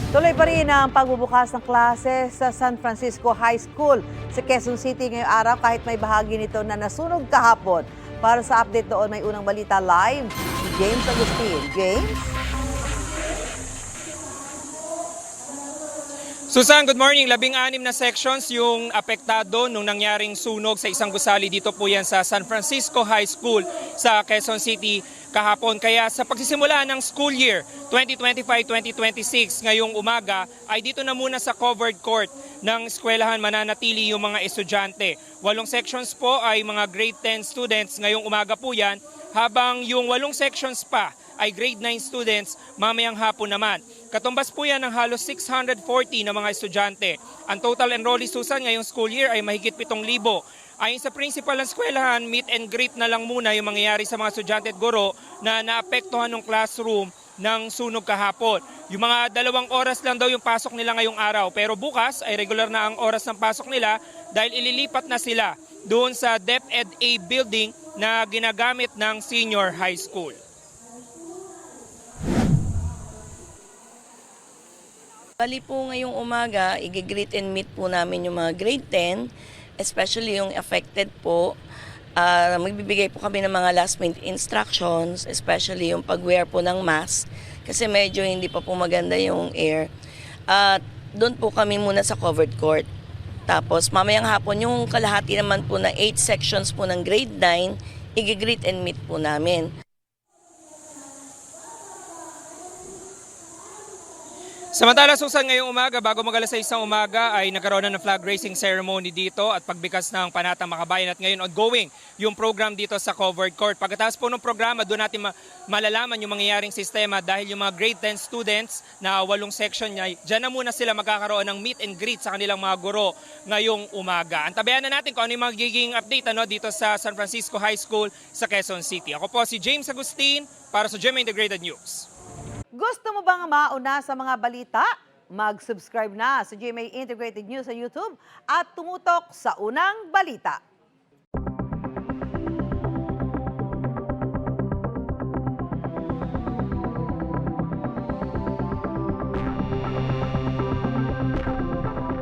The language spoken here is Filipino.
Tuloy pa rin ang pagbubukas ng klase sa San Francisco High School sa Quezon City ngayong araw kahit may bahagi nito na nasunog kahapon. Para sa update doon, may unang balita live si James Agustin. James? Susan, good morning. 16 na sections yung apektado nung nangyaring sunog sa isang gusali. Dito po yan sa San Francisco High School sa Quezon City kahapon. Kaya sa pagsisimula ng school year 2025-2026 ngayong umaga ay dito na muna sa covered court ng eskwelahan mananatili yung mga estudyante. 8 sections po ay mga grade 10 students ngayong umaga po yan, habang yung 8 sections pa ay grade 9 students mamayang hapon naman. Katumbas po yan ng halos 640 na mga estudyante. Ang total enrollees, Susan, ngayong school year ay mahigit 7,000. Ayon sa principal ng eskwelahan, meet and greet na lang muna yung mangyayari sa mga estudyante at guro na naapektuhan ng classroom ng sunog kahapon. Yung mga 2 oras lang daw yung pasok nila ngayong araw, pero bukas ay regular na ang oras ng pasok nila dahil ililipat na sila doon sa DepEd A building na ginagamit ng senior high school. Bali po ngayong umaga, i-greet and meet po namin yung mga grade 10, especially yung affected po. Magbibigay po kami ng mga last minute instructions, especially yung pag-wear po ng mask, kasi medyo hindi pa po maganda yung air. At doon po kami muna sa covered court. Tapos mamayang hapon, yung kalahati naman po na 8 sections po ng grade 9, i-greet and meet po namin. Samantala, Susan, ngayong umaga, bago mag-alas 6 ng umaga, ay nagkaroon na ng flag raising ceremony dito at pagbikas ng Panatang Makabayan. At ngayon, ongoing yung program dito sa covered court. Pagkatapos po ng programa, doon natin malalaman yung mangyayaring sistema dahil yung mga grade 10 students na 8 section niya, dyan na muna sila magkakaroon ng meet and greet sa kanilang mga guro ngayong umaga. Antabayan na natin kung ano yung magiging update dito sa San Francisco High School sa Quezon City. Ako po si James Agustin para sa GMA Integrated News. Gusto mo bang mauna sa mga balita? Mag-subscribe na sa GMA Integrated News sa YouTube at tumutok sa unang balita.